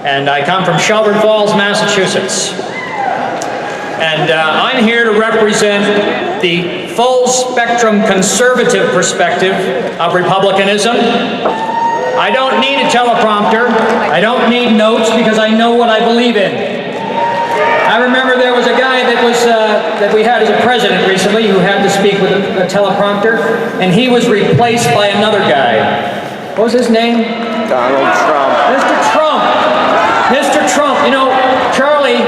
and I come from Shelburne Falls, Massachusetts. And I'm here to represent the full-spectrum conservative perspective of republicanism. I don't need a teleprompter. I don't need notes because I know what I believe in. I remember there was a guy that we had as a president recently who had to speak with a teleprompter, and he was replaced by another guy. What was his name? Donald Trump. Mr. Trump. Mr. Trump. You know, Charlie,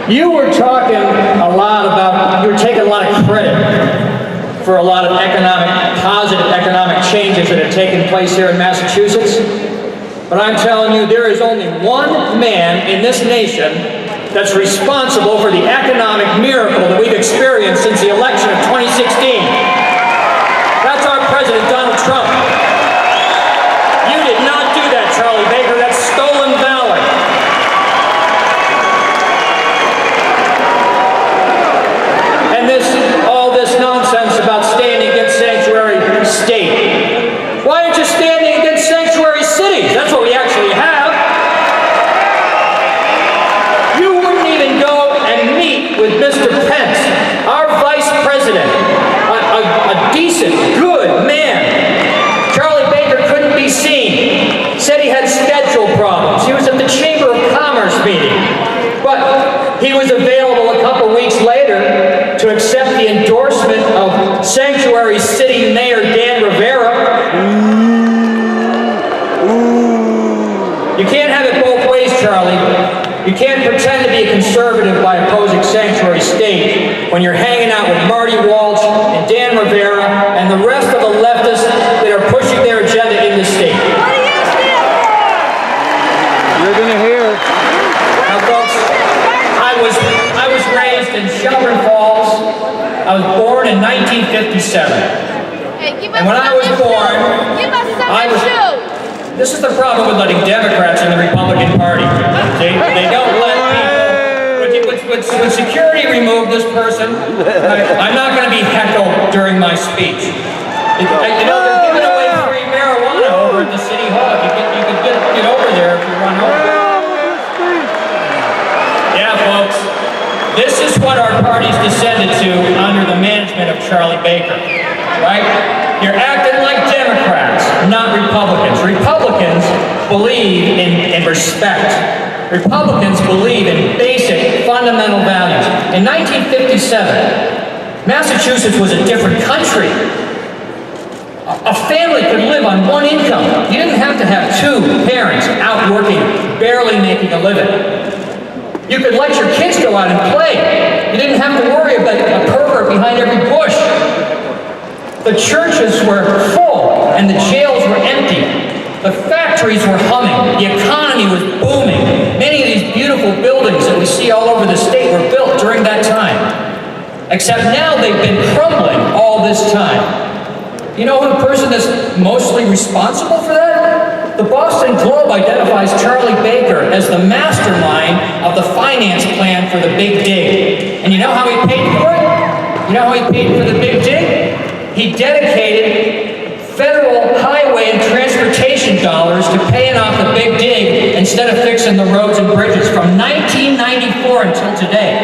you were talking a lot about, you were taking a lot of credit for a lot of positive economic changes that have taken place here in Massachusetts. But I'm telling you, there is only one man in this nation that's responsible for the economic miracle that we've experienced since the election of 2016. That's our President, Donald Trump. You did not do that, Charlie Baker. That's stolen valor. And all this nonsense about standing against sanctuary state. Why aren't you standing against sanctuary cities? That's what we actually have. With Mr. Pence, our vice president, a decent, good man. Charlie Baker couldn't be seen, said he had schedule problems. He was at the Chamber of Commerce meeting, but he was available a couple weeks later to accept the endorsement of Sanctuary City Mayor Dan Rivera. You can't have it both ways, Charlie. You can't pretend to be a conservative by opposing sanctuary state when you're hanging out with Marty Walsh and Dan Rivera and the rest of the leftists that are pushing their agenda in the state. What do you stand for? You're going to hear. Now, folks, I was raised in Shelburne Falls. I was born in 1957. And when I was born, this is the problem with letting Democrats in the Republican Party. They don't let people. When security removed this person, I'm not going to be heckled during my speech. You know, they're giving away free marijuana over at the City Hall. You can get over there if you run over. Yeah, folks. This is what our party's descended to under the management of Charlie Baker. Right? You're acting like Democrats, not Republicans. Republicans believe in respect. Republicans believe in basic, fundamental values. In 1957, Massachusetts was a different country. A family could live on one income. You didn't have to have two parents out working, barely making a living. You could let your kids go out and play. You didn't have to worry about a pervert behind every bush. The churches were full and the jails were empty. The factories were humming. The economy was booming. Many of these beautiful buildings that we see all over the state were built during that time. Except now they've been crumbling all this time. You know who the person that's mostly responsible for that? The Boston Globe identifies Charlie Baker as the mastermind of the finance plan for the Big Dig. And you know how he paid for it? You know how he paid for the Big Dig? He dedicated federal highway and transportation dollars to paying off the Big Dig instead of fixing the roads and bridges from 1994 until today.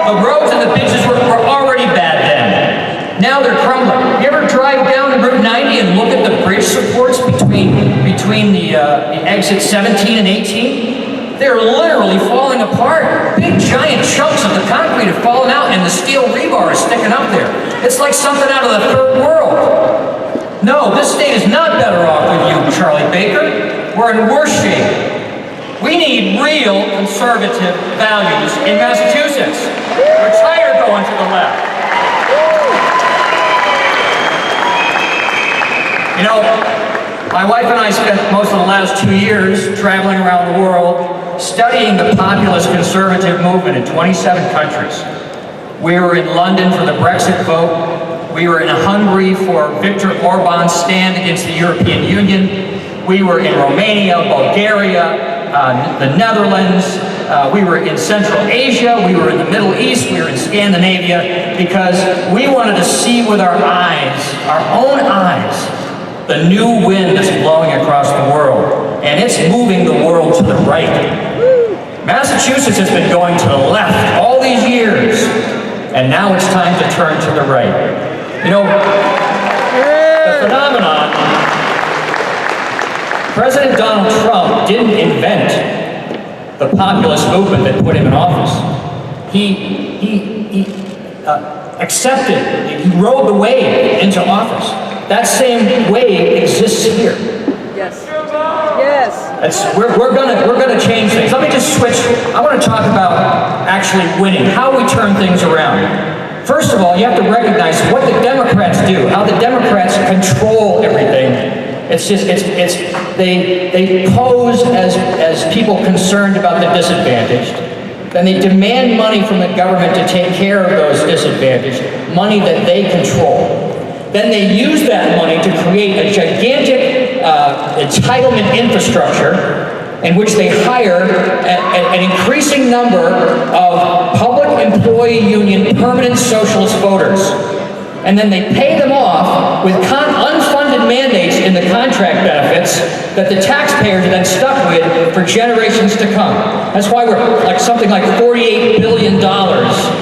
The roads and the bridges were already bad then. Now they're crumbling. You ever drive down Route 90 and look at the bridge supports between the exit 17 and 18? They're literally falling apart. Big giant chunks of the concrete have fallen out and the steel rebar is sticking up there. It's like something out of the third world. No, this state is not better off with you, Charlie Baker. We're in worse shape. We need real conservative values in Massachusetts. We're tired of going to the left. You know, my wife and I spent most of the last 2 years traveling around the world studying the populist conservative movement in 27 countries. We were in London for the Brexit vote. We were in Hungary for Viktor Orban's stand against the European Union. We were in Romania, Bulgaria, the Netherlands. We were in Central Asia. We were in the Middle East. We were in Scandinavia because we wanted to see with our eyes, our own eyes, the new wind that's blowing across the world. and it's moving the world to the right. Massachusetts has been going to the left all these years, and now it's time to turn to the right. You know, the phenomenon, President Donald Trump didn't invent the populist movement that put him in office. He accepted, he rode the wave into office. That same wave exists here. Yes. Yes. We're gonna change things. Let me just switch. I want to talk about actually winning, how we turn things around. First of all, you have to recognize what the Democrats do, how the Democrats control everything. They pose as people concerned about the disadvantaged. Then they demand money from the government to take care of those disadvantaged, money that they control. Then they use that money to create a gigantic entitlement infrastructure in which they hire an increasing number of public employee union permanent socialist voters. And then they pay them off with unfunded mandates in the contract benefits that the taxpayers are then stuck with for generations to come. That's why we're like something like $48 billion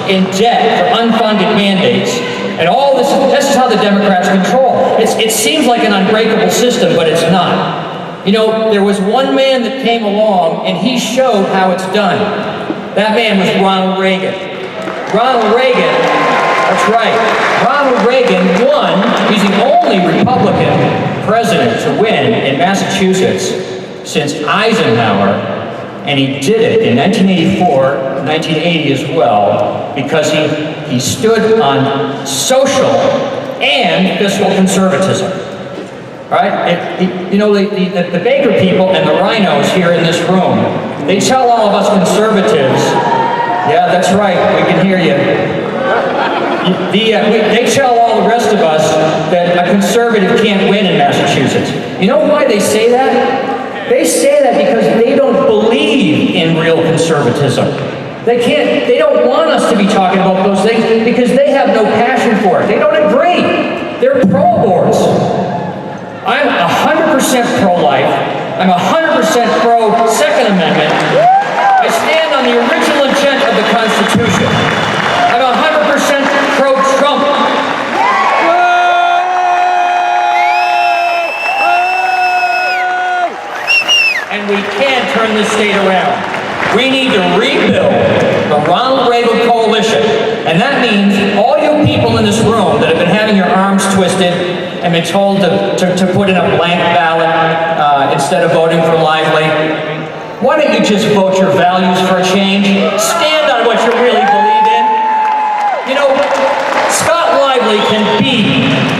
in debt for unfunded mandates. And all this is how the Democrats control. It seems like an unbreakable system, but it's not. You know, there was one man that came along and he showed how it's done. That man was Ronald Reagan. Ronald Reagan, that's right. Ronald Reagan won. He's the only Republican president to win in Massachusetts since Eisenhower, and he did it in 1984, 1980 as well, because he stood on social and fiscal conservatism. Right? You know, the Baker people and the rhinos here in this room, they tell all of us conservatives, yeah, that's right, we can hear you. They tell all the rest of us that a conservative can't win in Massachusetts. You know why they say that? They say that because they don't believe in real conservatism. They don't want us to be talking about those things because they have no passion for it. They don't agree. They're pro-aborts. I'm 100% pro-life. I'm 100% pro-Second Amendment. I stand on the original intent of the Constitution. I'm 100% pro-Trump. And we can turn this state around. We need to rebuild the Ronald Reagan coalition. And that means all you people in this room that have been having your arms twisted and been told to put in a blank ballot instead of voting for Lively, why don't you just vote your values for a change? Stand on what you really believe in. You know, Scott Lively can beat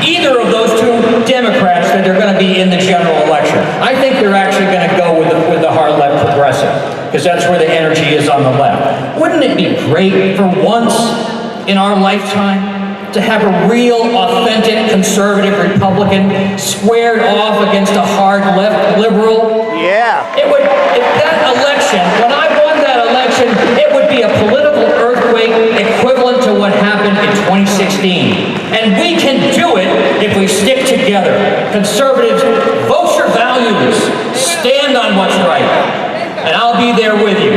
either of those two Democrats that are going to be in the general election. I think they're actually going to go with the hard left progressive, because that's where the energy is on the left. Wouldn't it be great for once in our lifetime to have a real, authentic, conservative Republican squared off against a hard left liberal? Yeah. It would, if that election, when I won that election, it would be a political earthquake equivalent to what happened in 2016. And we can do it if we stick together. Conservatives, vote your values. Stand on what's right. And I'll be there with you.